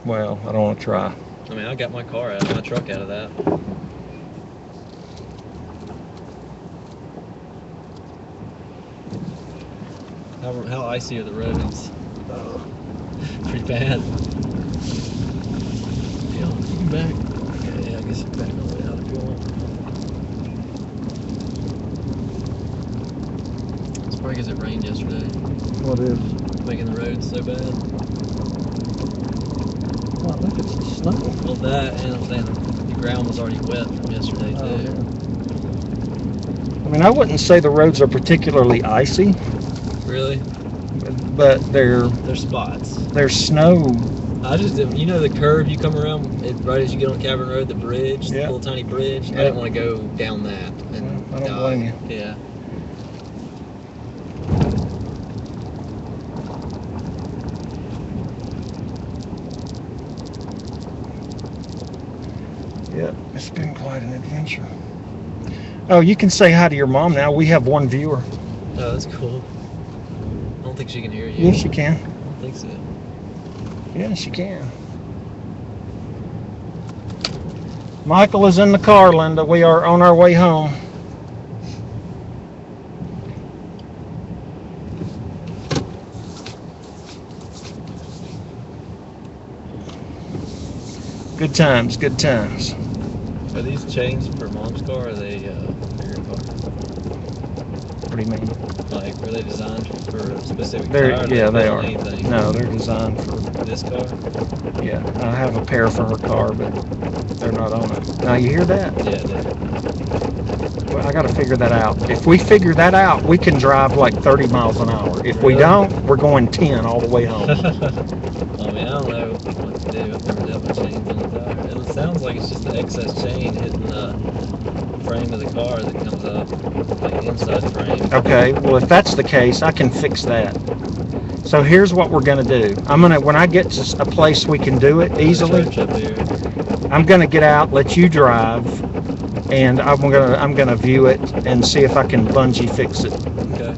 Well, I don't want to try. I mean, I got my car out, my truck out of that. How icy are the roads? Pretty bad. Yeah, you can back. Okay, yeah, I guess you can back all the way out if you want. It's probably because it rained yesterday. What is? Making the roads so bad. Oh, I think it's the snow. Well, that and I'm saying the ground was already wet from yesterday too. Oh, yeah. I mean, I wouldn't say the roads are particularly icy. Really? But they're spots. There's snow. I just didn't, you know the curve you come around right as you get on Cavern Rd, the bridge, the little tiny bridge. Yeah. I didn't want to go down that and I don't blame you. Yeah. Yeah, it's been quite an adventure. Oh, you can say hi to your mom now. We have one viewer. Oh, that's cool. I don't think she can hear you. Yes, she can. I don't think so. Yeah, she can. Michael is in the car, Linda. We are on our way home. Good times, good times. Are these chains for Mom's car, or are they for your car? What do you mean? Like, were they designed for a specific They're, tire? yeah, they are. Anything? No, they're designed for This car? Yeah, I have a pair for her car, but they're not on it. Now, you hear that? Yeah, I did. Well, I got to figure that out. If we figure that out, we can drive like 30 miles an hour. If we don't, we're going 10 all the way home. I mean, I don't know what to do. I've never dealt with chains on the tire. It sounds like it's just the excess chain hitting the frame of the car that comes up, like the inside frame. Okay, well, if that's the case, I can fix that. So here's what we're gonna do. When I get to a place we can do it easily, I'm gonna get out, let you drive, and I'm gonna view it and see if I can bungee fix it. Okay.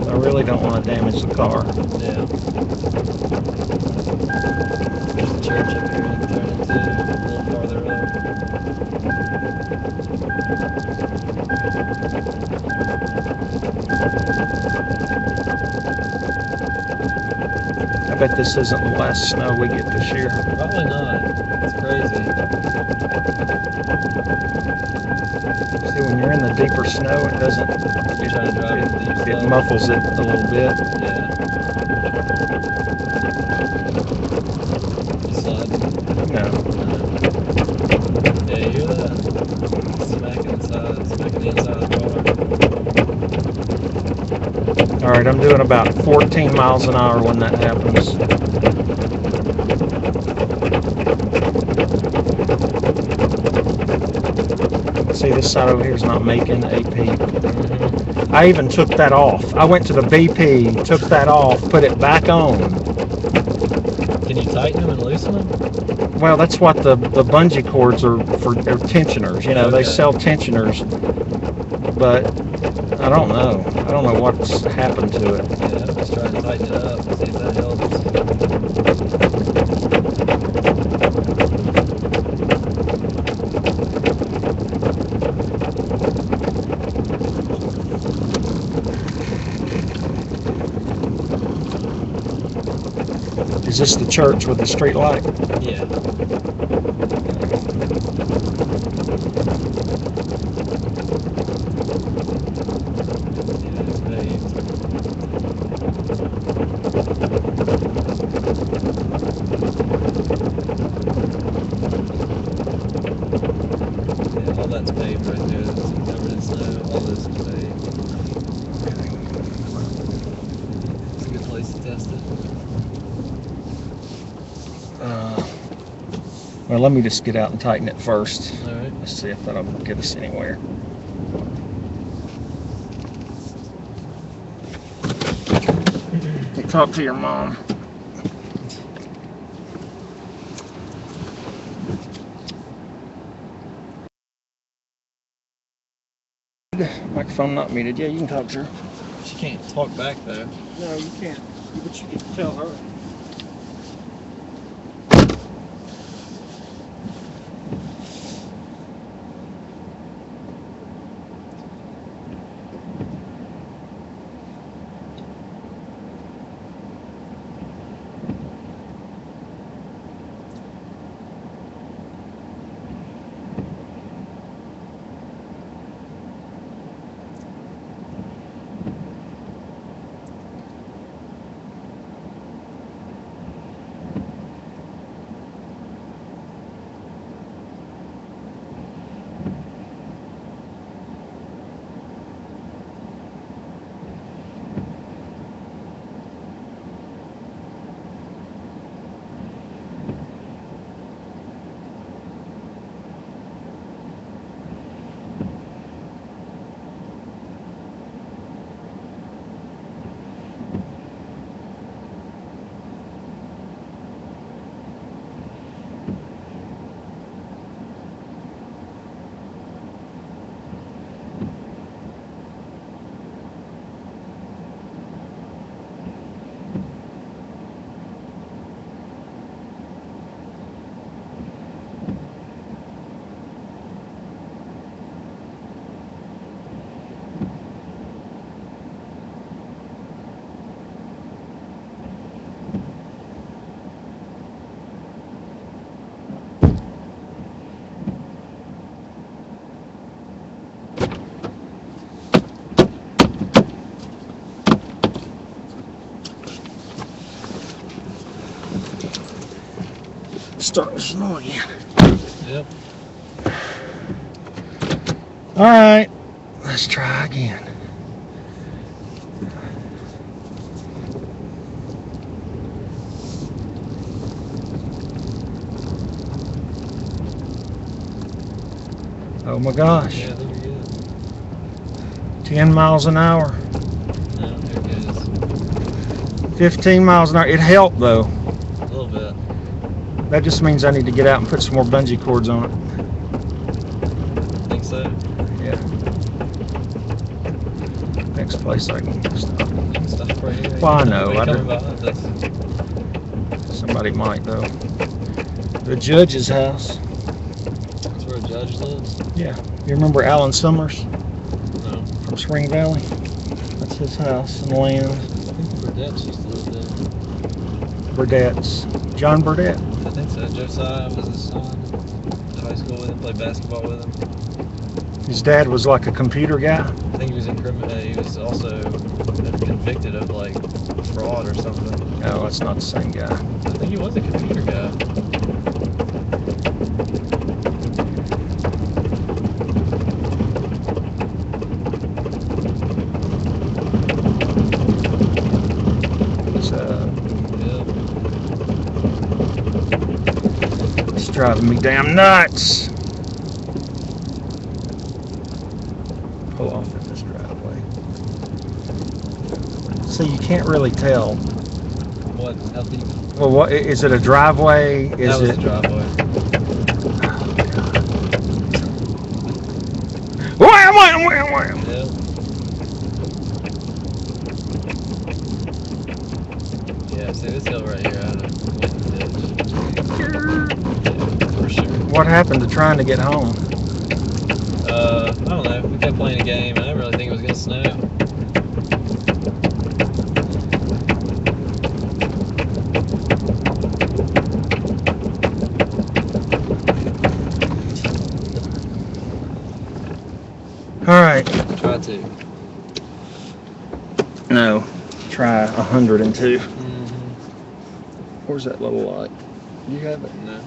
I really don't want to damage the car. Yeah. There's a church up here you can turn into a little farther up. I bet this isn't the last snow we get this year. Probably not. It's crazy. See, when you're in the deeper snow, it doesn't. You're trying to drive in the deep It snow. muffles it a little bit. Yeah. You sliding? No. Yeah, you hear that? Smacking the inside of the car. All right, I'm doing about 14 miles an hour when that happens. See, this side over here is not making a peep. I even took that off. I went to the BP, took that off, put it back on. Can you tighten them and loosen them? Well, that's what the bungee cords are for. They're tensioners. You know, Okay. They sell tensioners, but I don't know. I don't know what's happened to it. Yeah, I'm just trying to tighten it up and see if that helps. Is this the church with the street light? Yeah. All that's paved right there. It's covered in snow. All this is paved. It's a good place to test it. Well, let me just get out and tighten it first. All right. Let's see if that'll get us anywhere. Talk to your mom. Microphone not muted. Yeah, you can talk to her. She can't talk back though. No, you can't. But you can tell her. Starting to snow again. Yep. All right, let's try again. Oh my gosh. Yeah, there we go. 10 miles an hour. No, there it goes. 15 miles an hour. It helped though. A little bit. That just means I need to get out and put some more bungee cords on it. Think so? Yeah. Next place I can stop. Stop right here. Well, I know. I Coming don't- behind us. Somebody might though. The judge's house. That's where a judge lives? Yeah. You remember Alan Summers No. from Spring Valley? That's his house and land. I think Burdett's used to live there. Burdett's. John Burdett. I think so. Josiah was his son. Went to high school with him, played basketball with him. His dad was like a computer guy. I think he was he was also convicted of like fraud or something. No, that's not the same guy. I think he was a computer guy. It's, it's driving me damn nuts. Pull off in this driveway. So you can't really tell. What? How deep? Well, what is it? A driveway? Is That was it? a driveway. Wham, wham, wham, wham. Yeah. Yeah, see this hill right here, I don't know. Yeah, for sure. What happened to trying to get home? I don't know. We kept playing a game, and I didn't really think it was gonna snow. All right. Try to. No. Try 102. Mm-hmm. Where's that little light? You have it? No.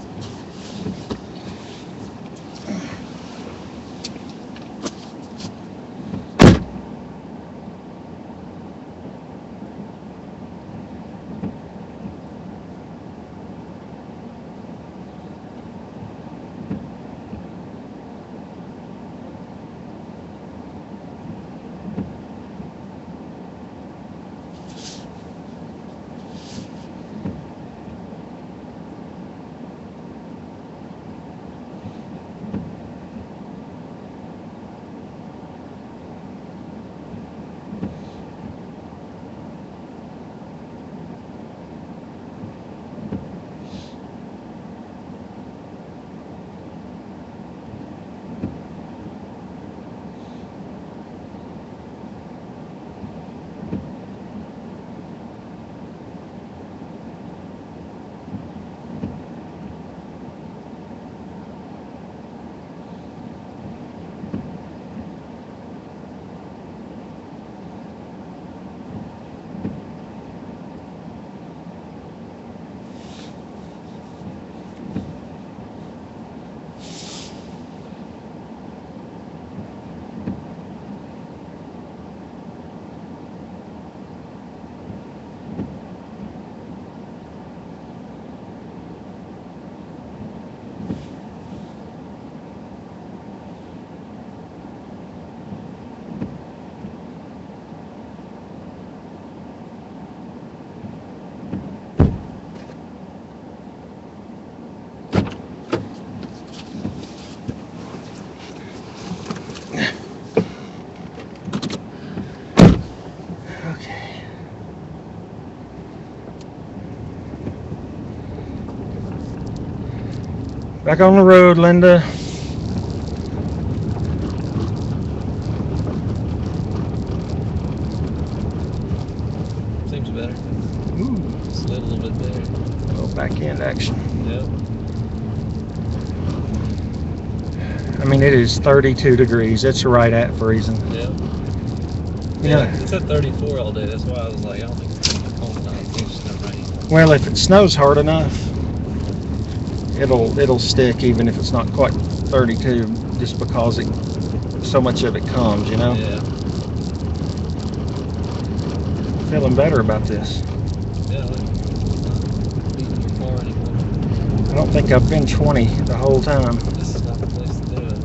Back on the road, Linda. Seems better. Ooh, Slid a little bit there. a little back end action. Yep. I mean, it is 32 degrees. It's right at freezing. Yep. You Yeah, know, it's at 34 all day. That's why I was like, I don't think it's gonna be cold enough. I think it's just gonna rain. well, if it snows hard enough, it'll stick even if it's not quite 32, just because so much of it comes. You know. Yeah. Feeling better about this. Yeah. Look, it's not beating your car anymore. I don't think I've been 20 the whole time. This is not the place to do it.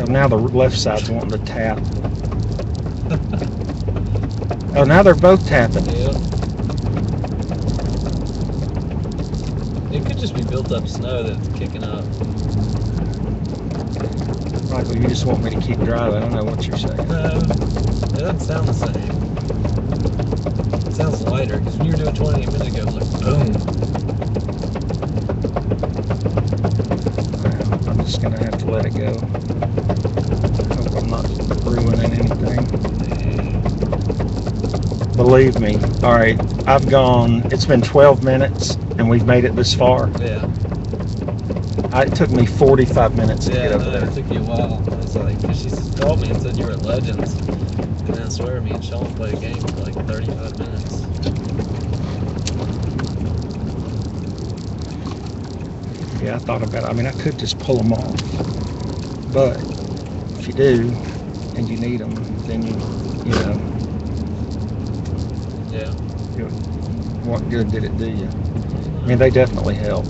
Oh, now the left side's wanting to tap. Oh, now they're both tapping. Yep. It could just be built up snow that's kicking up. Michael, you just want me to keep driving. I don't know what you're saying. No, it doesn't sound the same. It sounds lighter, because when you were doing 20 a minute ago, it was like boom. I'm just going to have to let it go. Hope I'm not ruining anything. Believe me. All right, it's been 12 minutes, and we've made it this far. Yeah. It took me 45 minutes to Yeah, get over no, there. it took you a while. I was like, because she called me and said you were at Legends. And then I swear me and Sean played a game for like 35 minutes. Yeah, I thought about it. I mean, I could just pull them off. But if you do, and you need them, then you know, Yeah. what good did it do you? I mean, they definitely help.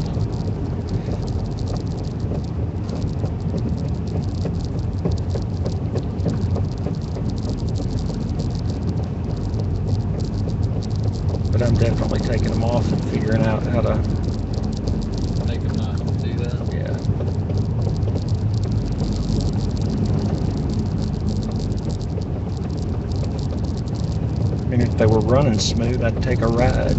But I'm definitely taking them off and figuring out how to, Make them not do that. yeah. I mean, if they were running smooth, I'd take a ride.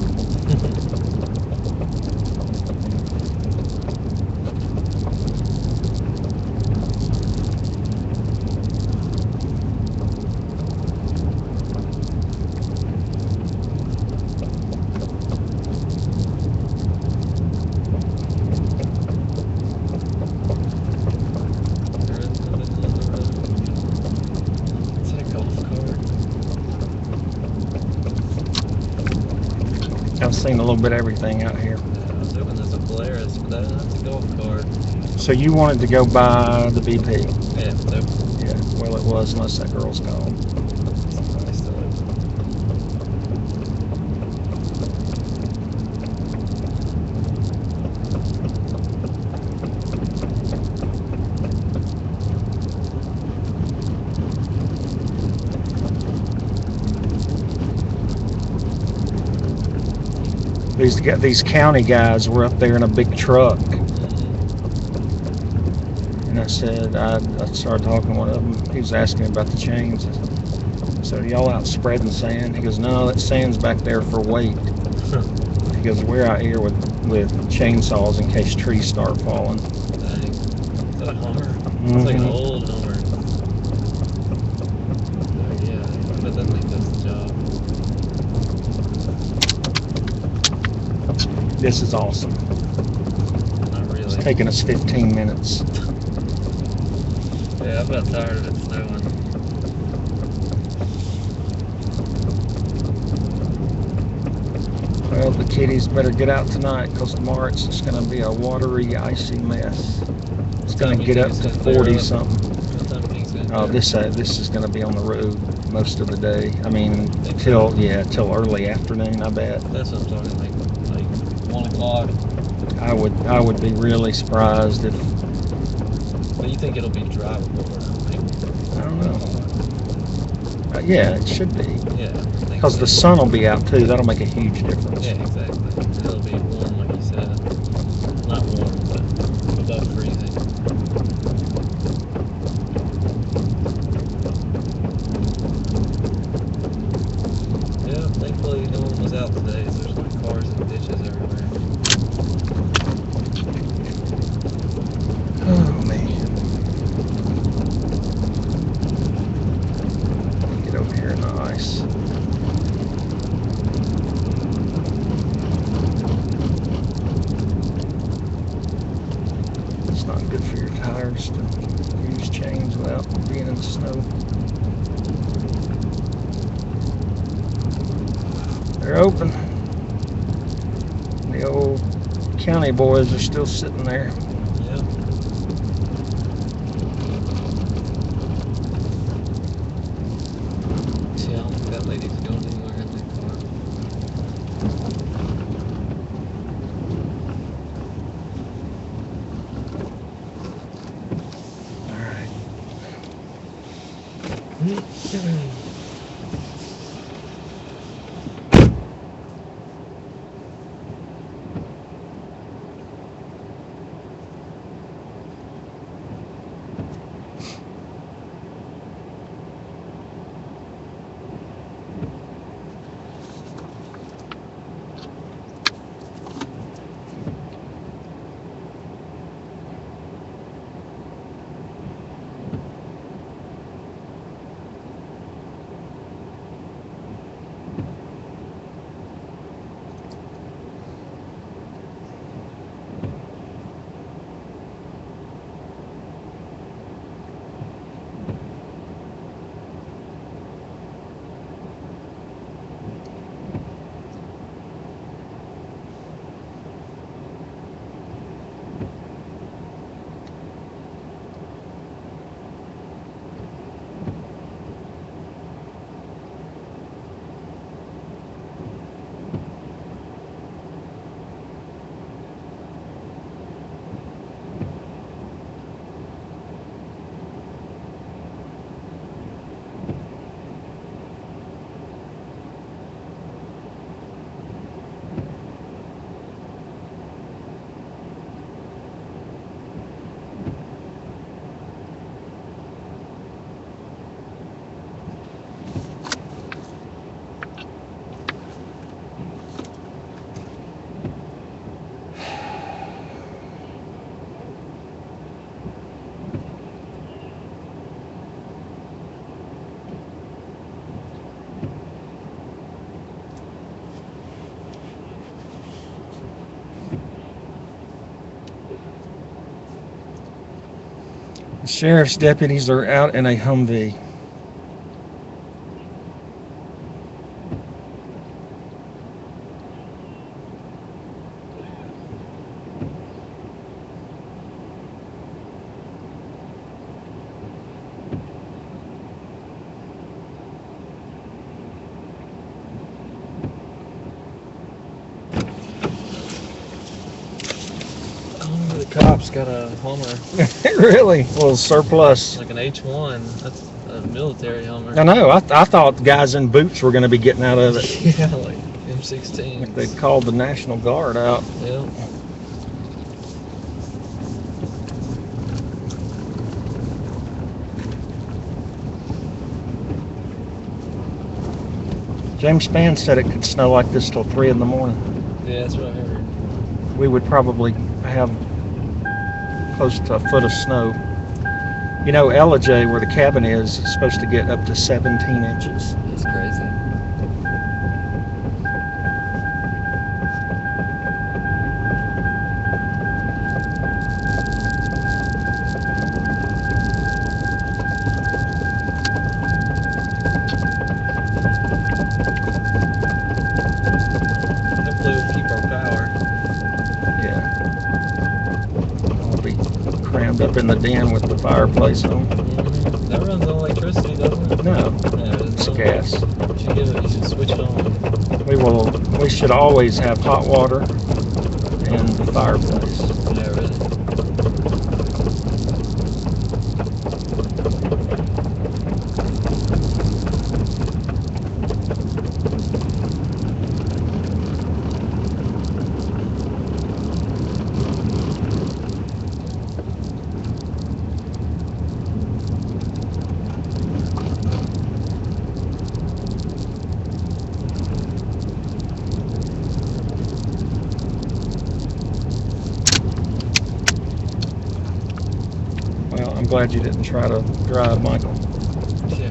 There is nothing on the road. Is that a golf cart? I've seen a little bit of everything out here. Yeah, I was hoping there's a Polaris, but that's a golf cart. So you wanted to go by the BP? Yeah, nope. Yeah, well, it was, unless that girl's gone. It's probably still open. These county guys were up there in a big truck, and I said, I started talking to one of them. He was asking me about the chains. I said, "Are y'all out spreading sand?" He goes, "No, that sand's back there for weight." He goes, "We're out here with chainsaws in case trees start falling." Dang. Is that a Hummer? It's like an old Hummer. Oh yeah, I bet that thing does the job. This is awesome. Not really. It's taken us 15 minutes. Yeah, I'm about tired of it snowing. Well, the kiddies better get out tonight, because tomorrow it's just going to be a watery, icy mess. It's going to get up to 40 something. What time do you think it's gonna Oh, clear? this is going to be on the road most of the day. I mean, till early afternoon, I bet. That's what I'm talking like 1 o'clock. I would be really surprised if, But you think it'll be drivable? I don't know. Yeah, it should be, Yeah. I think because so. the sun will be out too. That'll make a huge difference. Yeah, exactly. It'll be warm, like you said. Not warm, but above freezing. Yeah, thankfully no one was out today, so there's like cars and ditches everywhere. first and use chains without being in the snow. They're open. The old county boys are still sitting there. Yep. See, I don't think that lady's going anywhere in that car. All right. The sheriff's deputies are out in a Humvee. The cops got a Hummer. Really? A little surplus. Like an H1. That's a military Hummer. I know. I thought the guys in boots were going to be getting out of it. Yeah, like M16. Like they'd called the National Guard out. Yeah. James Spann said it could snow like this till 3 in the morning. Yeah, that's what I heard. We would probably have close to a foot of snow. You know, Ellijay, where the cabin is supposed to get up to 17 inches. That's crazy. Hopefully we'll keep our power. Yeah. I'll be crammed up in the den with the fireplace on. Mm-hmm. That runs on electricity, doesn't it? No, Yeah, it's gas. You should switch it on. We should always have hot water and the fireplace. Yeah, really. Well, I'm glad you didn't try to drive, Michael. Yeah.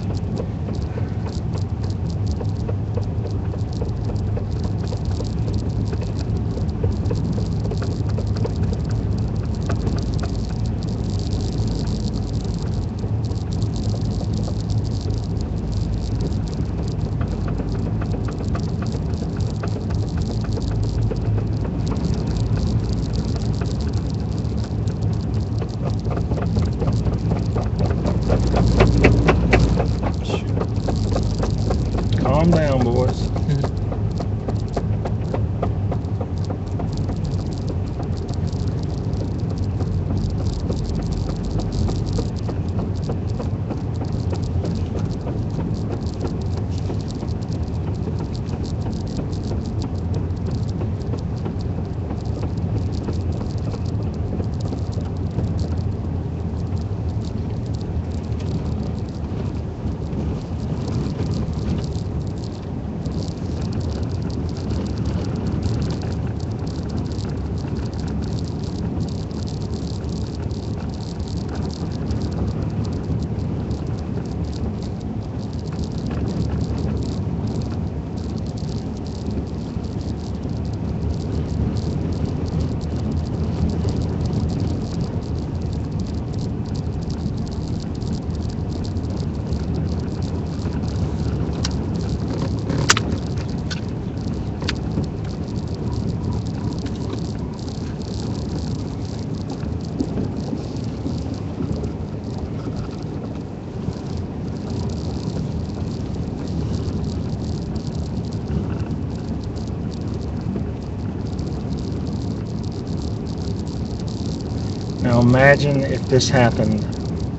Now imagine if this happened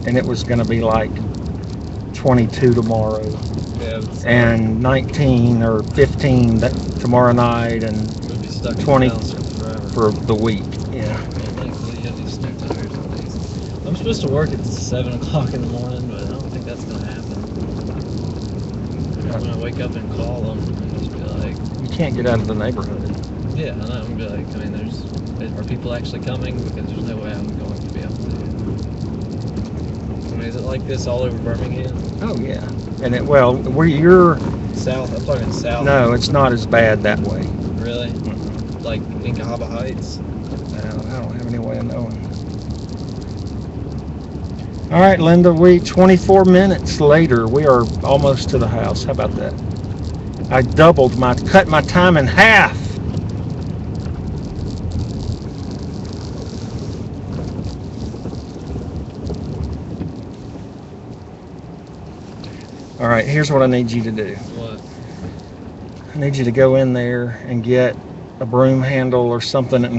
and it was going to be like 22 tomorrow Yeah, and 19 or 15 tomorrow night and we'd be stuck 20 in the house forever. for the week. Yeah. Well, thankfully you have these snow tires at least. I'm supposed to work at 7 o'clock in the morning, but I don't think that's going to happen. I'm going to wake up and call them and just be like... You can't get out of the neighborhood. Yeah, I know. I'm going to be like, I mean, are people actually coming? Because there's no way I'm going to be able to. I mean, is it like this all over Birmingham? Oh, yeah. And where you're... South? I'm talking south. No, it's not as bad that way. Really? Like in Cahaba Heights? I don't have any way of knowing. All right, Linda, 24 minutes later, we are almost to the house. How about that? I cut my time in half. All right, here's what I need you to do. What? I need you to go in there and get a broom handle or something and